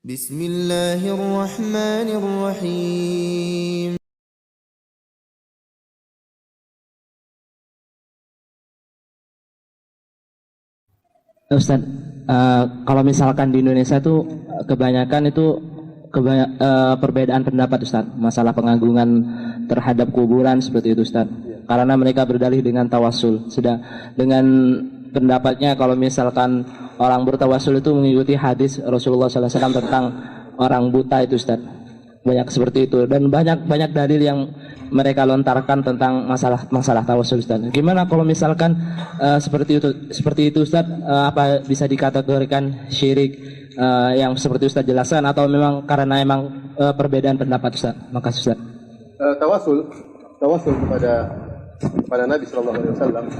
Bismillahirrahmanirrahim. Ustaz, kalau misalkan di Indonesia itu kebanyakan itu perbedaan pendapat Ustaz, masalah pengagungan terhadap kuburan seperti itu Ustaz. Karena mereka berdalih dengan tawasul. Sudah dengan pendapatnya kalau misalkan orang bertawasul itu mengikuti hadis Rasulullah SAW tentang orang buta itu Ustaz. Banyak seperti itu dan banyak dalil yang mereka lontarkan tentang masalah tawasul Ustaz. Gimana kalau misalkan seperti itu Ustaz, apa bisa dikategorikan syirik yang seperti Ustaz jelaskan atau memang karena perbedaan pendapat Ustaz? Makasih Ustaz. Tawasul kepada Nabi sallallahu alaihi wasallam,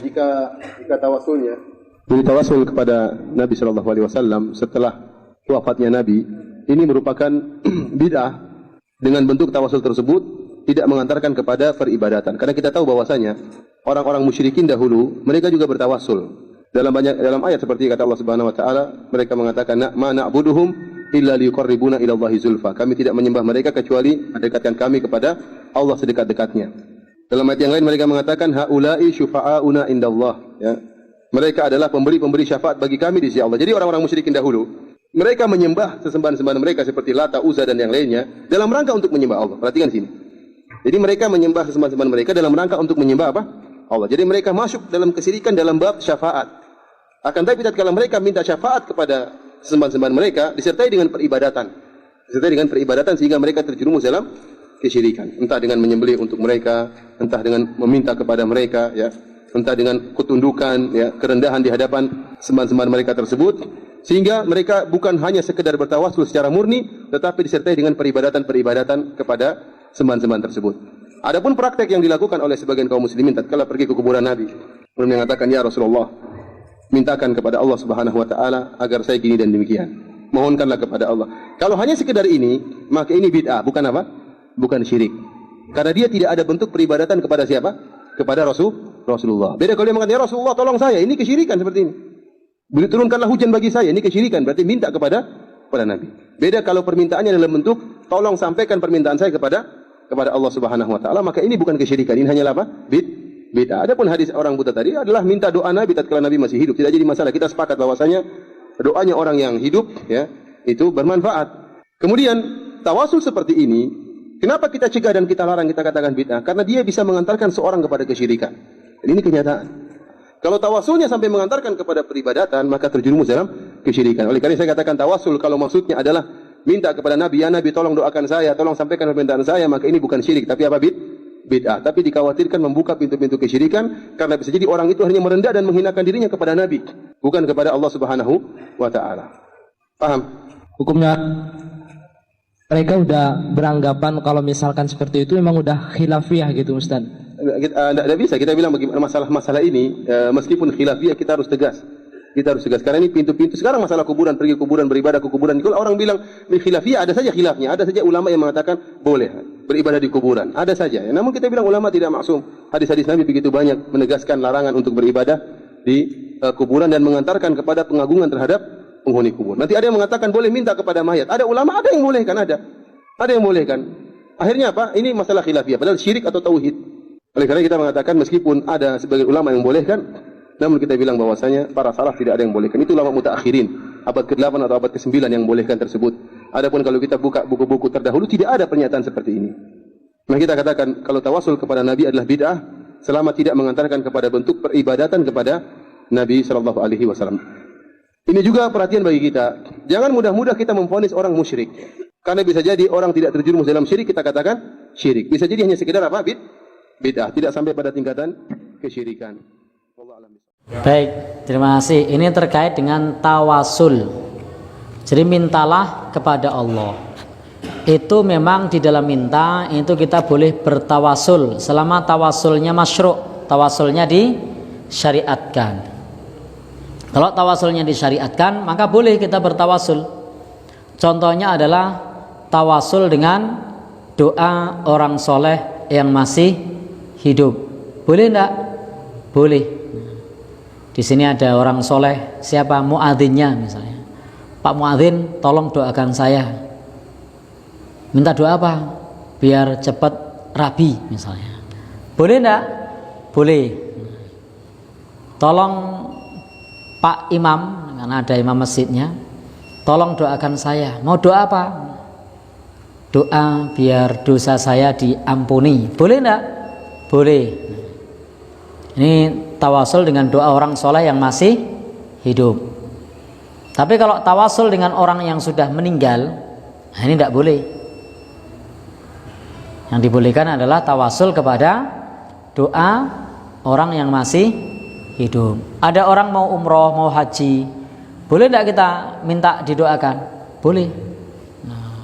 jika tawasulnya jadi tawasul kepada Nabi sallallahu alaihi wasallam setelah wafatnya Nabi, ini merupakan bid'ah. Dengan bentuk tawasul tersebut tidak mengantarkan kepada peribadatan. Karena kita tahu bahwasanya orang-orang musyrikin dahulu mereka juga bertawasul. Dalam ayat seperti kata Allah Subhanahu wa taala, mereka mengatakan ma na'buduhum illa liqarribuna ila Allahi zulfa. Kami tidak menyembah mereka kecuali mendekatkan kami kepada Allah sedekat-dekatnya. Dalam ayat yang lain mereka mengatakan haula'i syufa'auna indallah, ya. Mereka adalah pemberi syafaat bagi kami di sisi Allah. Jadi orang-orang musyrikin dahulu mereka menyembah sesembahan-sembahan mereka seperti Lata, Uzza dan yang lainnya dalam rangka untuk menyembah Allah. Perhatikan sini. Jadi mereka menyembah sesembahan-sembahan mereka dalam rangka untuk menyembah apa? Allah. Jadi mereka masuk dalam kesyirikan dalam bab syafaat. Akan tapi tatkala mereka minta syafaat kepada sesembahan-sembahan mereka disertai dengan peribadatan. Sehingga mereka terjerumus dalam kesyirikan. Entah dengan menyembelih untuk mereka, entah dengan meminta kepada mereka, ya. Entah dengan ketundukan, ya, kerendahan di hadapan sembahan-sembahan mereka tersebut, sehingga mereka bukan hanya sekedar bertawasul secara murni, tetapi disertai dengan peribadatan kepada sembahan-sembahan tersebut. Adapun praktek yang dilakukan oleh sebagian kaum muslimin tatkala pergi ke kuburan Nabi, mereka mengatakan, ya Rasulullah, mintakan kepada Allah Subhanahu wa taala agar saya gini dan demikian. Mohonkanlah kepada Allah. Kalau hanya sekedar ini, maka ini bid'ah, bukan apa? Bukan syirik. Karena dia tidak ada bentuk peribadatan kepada siapa? Kepada Rasulullah. Beda kalau dia mengatakan, ya Rasulullah tolong saya, ini kesyirikan seperti ini. Beri turunkanlah hujan bagi saya, ini kesyirikan, berarti minta kepada Nabi. Beda kalau permintaannya dalam bentuk tolong sampaikan permintaan saya kepada Allah Subhanahu wa taala, maka ini bukan kesyirikan, ini hanyalah apa? Bid'ah. Adapun hadis orang buta tadi adalah minta doa Nabi tatkala Nabi masih hidup, tidak jadi masalah. Kita sepakat bahwasanya doanya orang yang hidup, ya, itu bermanfaat. Kemudian tawasul seperti ini, kenapa kita cegah dan kita larang, kita katakan bid'ah? Karena dia bisa mengantarkan seorang kepada kesyirikan. Dan ini kenyataan. Kalau tawasulnya sampai mengantarkan kepada peribadatan, maka terjerumus dalam kesyirikan. Oleh karena saya katakan tawasul kalau maksudnya adalah minta kepada Nabi, ya Nabi tolong doakan saya, tolong sampaikan permintaan saya, maka ini bukan syirik, tapi apa? Bid'ah. Tapi dikhawatirkan membuka pintu-pintu kesyirikan, karena bisa jadi orang itu hanya merendah dan menghinakan dirinya kepada Nabi, bukan kepada Allah Subhanahu wa taala. Paham? Hukumnya mereka udah beranggapan kalau misalkan seperti itu memang udah khilafiyah gitu Ustaz. Tidak bisa kita bilang bagaimana masalah ini, meskipun khilafiyah kita harus tegas. Karena ini pintu-pintu sekarang masalah kuburan, pergi kuburan, beribadah ke kuburan. Kalau orang bilang khilafiyah, ada saja khilafnya, ada saja ulama yang mengatakan boleh beribadah di kuburan, ada saja. Ya. Namun kita bilang ulama tidak maksum. Hadis-hadis Nabi begitu banyak menegaskan larangan untuk beribadah di kuburan dan mengantarkan kepada pengagungan terhadap penghuni kubur. Nanti ada yang mengatakan boleh minta kepada mayat. Ada ulama ada yang bolehkan, ada yang bolehkan. Akhirnya apa? Ini masalah khilafiyah, padahal syirik atau tauhid. Oleh karena kita mengatakan meskipun ada sebagian ulama yang bolehkan, namun kita bilang bahwasanya para salaf tidak ada yang bolehkan. Itu ulama mutaakhirin, abad ke-8 atau abad ke-9 yang bolehkan tersebut. Adapun kalau kita buka buku-buku terdahulu tidak ada pernyataan seperti ini. Nah kita katakan kalau tawasul kepada Nabi adalah bid'ah selama tidak mengantarkan kepada bentuk peribadatan kepada Nabi sallallahu alaihi wasallam. Ini juga perhatian bagi kita. Jangan mudah-mudah kita memvonis orang musyrik. Karena bisa jadi orang tidak terjerumus dalam syirik, kita katakan syirik. Bisa jadi hanya sekedar apa? Bid'ah, tidak sampai pada tingkatan kesyirikan. Baik, terima kasih. Ini terkait dengan tawasul. Jadi mintalah kepada Allah. Itu memang di dalam minta itu kita boleh bertawasul selama tawasulnya masyru', tawasulnya disyariatkan. Kalau tawasulnya disyariatkan, maka boleh kita bertawasul. Contohnya adalah tawasul dengan doa orang soleh yang masih hidup. Boleh enggak? Boleh. Di sini ada orang soleh, siapa? Muadzinnya misalnya. Pak Muadzin tolong doakan saya. Minta doa apa? Biar cepat rabi misalnya. Boleh enggak? Boleh. Tolong Pak Imam, karena ada imam masjidnya, tolong doakan saya. Mau doa apa? Doa biar dosa saya diampuni. Boleh enggak? Boleh. Ini tawasul dengan doa orang soleh yang masih hidup. Tapi kalau tawasul dengan orang yang sudah meninggal, nah ini tidak boleh. Yang dibolehkan adalah tawasul kepada doa orang yang masih hidup. Ada orang mau umroh, mau haji, boleh tidak kita minta didoakan? Boleh. Nah,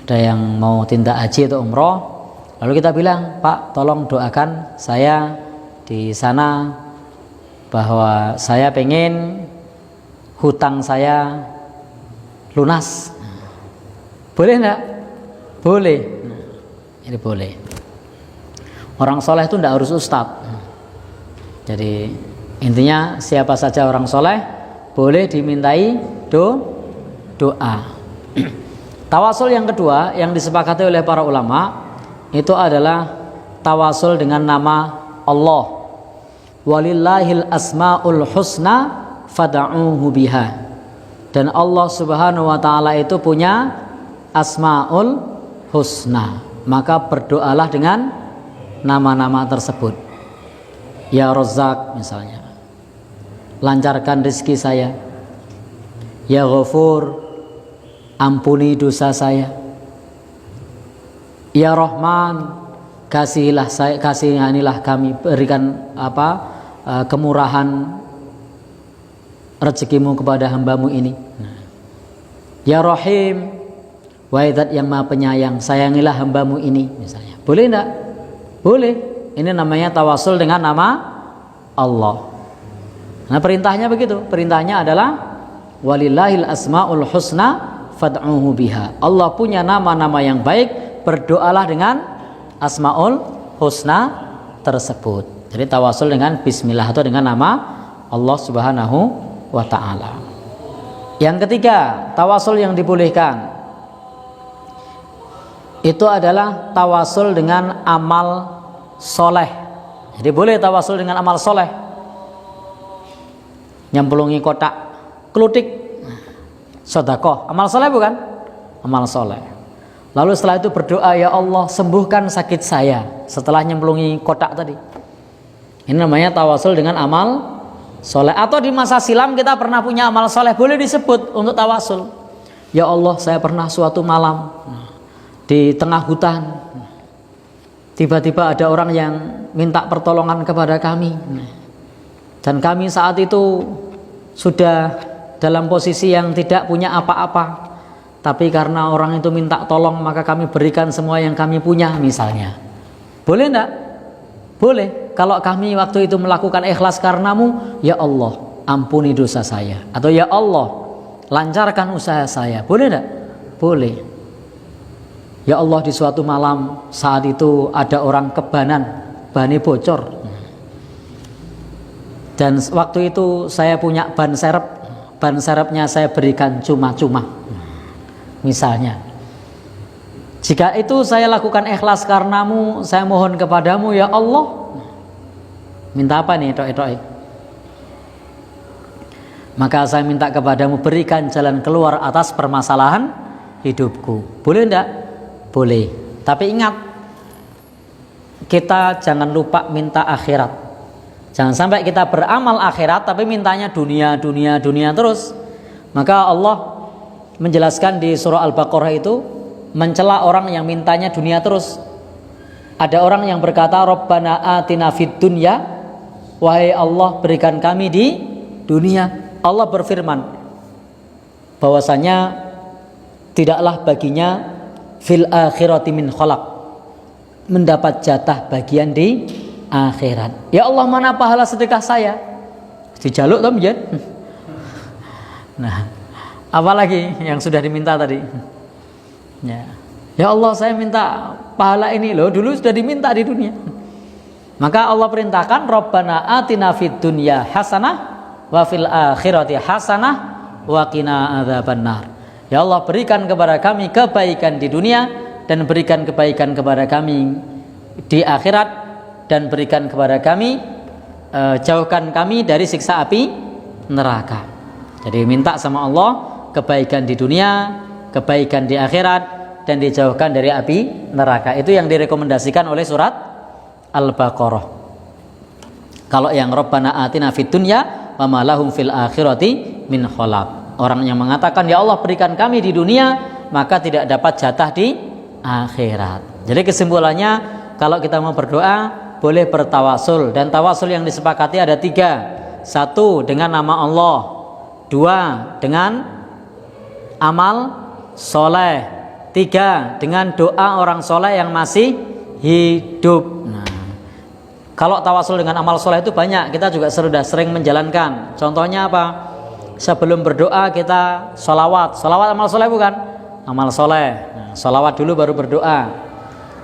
ada yang mau tindak haji atau umroh, lalu kita bilang, Pak, tolong doakan saya di sana bahwa saya pengen hutang saya lunas. Boleh enggak? Boleh. Ini boleh. Orang soleh itu enggak harus ustadz. Jadi intinya siapa saja orang soleh boleh dimintai doa. Tawasul yang kedua yang disepakati oleh para ulama itu adalah tawasul dengan nama Allah. Walillahil asmaul husna fad'uhu biha. Dan Allah Subhanahu wa taala itu punya asmaul husna, maka berdoalah dengan nama-nama tersebut. Ya Razzaq misalnya, lancarkan rezeki saya. Ya Ghafur, ampuni dosa saya. Ya Rahman, kasihanilah kami, berikan kemurahan rezekimu kepada hambamu ini. Ya Rahim, wahai Zat yang Maha Penyayang, sayangilah hambamu ini misalnya. Boleh enggak? Boleh. Ini namanya tawasul dengan nama Allah. Nah perintahnya begitu. Perintahnya adalah walillahil asmaul husna fad'uhu biha. Allah punya nama-nama yang baik, berdoalah dengan asmaul husna tersebut. Jadi tawasul dengan bismillah atau dengan nama Allah Subhanahu wa ta'ala. Yang ketiga, tawasul yang dibolehkan itu adalah tawasul dengan amal soleh. Jadi boleh tawasul dengan amal soleh. Nyemplungi kotak klutik, sedekah, amal soleh bukan? Amal soleh. Lalu setelah itu berdoa, ya Allah sembuhkan sakit saya, setelah nyemplungi kotak tadi. Ini namanya tawasul dengan amal soleh. Atau di masa silam kita pernah punya amal soleh, boleh disebut untuk tawasul. Ya Allah, saya pernah suatu malam di tengah hutan, tiba-tiba ada orang yang minta pertolongan kepada kami, dan kami saat itu sudah dalam posisi yang tidak punya apa-apa, tapi karena orang itu minta tolong maka kami berikan semua yang kami punya misalnya. Boleh enggak? Boleh. Kalau kami waktu itu melakukan ikhlas karenamu, ya Allah ampuni dosa saya, atau ya Allah lancarkan usaha saya. Boleh enggak? Boleh. Ya Allah, di suatu malam saat itu ada orang kebanan, bannya bocor, dan waktu itu saya punya ban serepnya saya berikan cuma-cuma misalnya. Jika itu saya lakukan ikhlas karenamu, saya mohon kepadamu ya Allah. Minta apa nih etok-etok? Maka saya minta kepadamu berikan jalan keluar atas permasalahan hidupku. Boleh enggak? Boleh. Tapi ingat, kita jangan lupa minta akhirat. Jangan sampai kita beramal akhirat tapi mintanya dunia terus. Maka Allah menjelaskan di surah Al-Baqarah itu mencela orang yang mintanya dunia terus. Ada orang yang berkata, Rabbana atina fid dunya, wahai Allah berikan kami di dunia. Allah berfirman bahwasanya tidaklah baginya fil akhirati min khalaq, mendapat jatah bagian di akhirat. Ya Allah, mana pahala sedekah saya? Dijaluk toh mjen. Nah, apalagi yang sudah diminta tadi? Ya Allah, saya minta pahala ini loh, dulu sudah diminta di dunia. Maka Allah perintahkan, Rabbana atina fid dunya hasanah wa fil akhirati hasanah wa qina adzabannar. Ya Allah, berikan kepada kami kebaikan di dunia dan berikan kebaikan kepada kami di akhirat, dan berikan kepada kami jauhkan kami dari siksa api neraka. Jadi minta sama Allah kebaikan di dunia, kebaikan di akhirat, dan dijauhkan dari api neraka. Itu yang direkomendasikan oleh surat Al-Baqarah. Kalau yang Rabbana atina fid dunya wa ma lahum fil akhirati min khalaq. Orang yang mengatakan ya Allah berikan kami di dunia, maka tidak dapat jatah di akhirat. Jadi kesimpulannya, kalau kita mau berdoa boleh bertawasul, dan tawasul yang disepakati ada 3. 1 dengan nama Allah, 2 dengan amal soleh, 3 dengan doa orang soleh yang masih hidup. Nah, kalau tawasul dengan amal soleh itu banyak, kita juga sudah sering menjalankan. Contohnya apa? Sebelum berdoa kita sholawat. Sholawat amal soleh bukan? Amal soleh. Nah, sholawat dulu baru berdoa.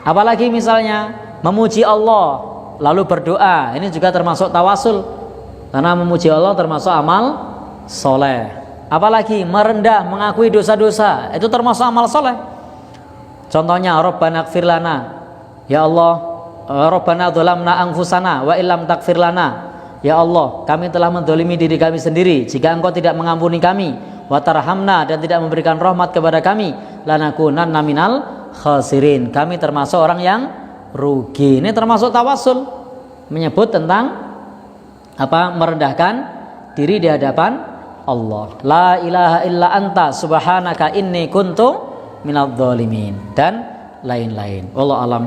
Apalagi misalnya memuji Allah lalu berdoa, ini juga termasuk tawasul, karena memuji Allah termasuk amal soleh. Apalagi merendah, mengakui dosa-dosa, itu termasuk amal soleh. Contohnya Rabbana ighfir lana, ya Allah, Rabbana dzalamna anfusana wa illam taghfir lana, ya Allah kami telah mendolimi diri kami sendiri, jika engkau tidak mengampuni kami, wa tarhamna, dan tidak memberikan rahmat kepada kami, lanakunanna minal khasirin, kami termasuk orang yang rugi. Ini termasuk tawasul, menyebut tentang apa? Merendahkan diri di hadapan Allah. La ilaha illa anta subhanaka inni kuntu minadh dhalimin, dan lain-lain. Wallahu alam.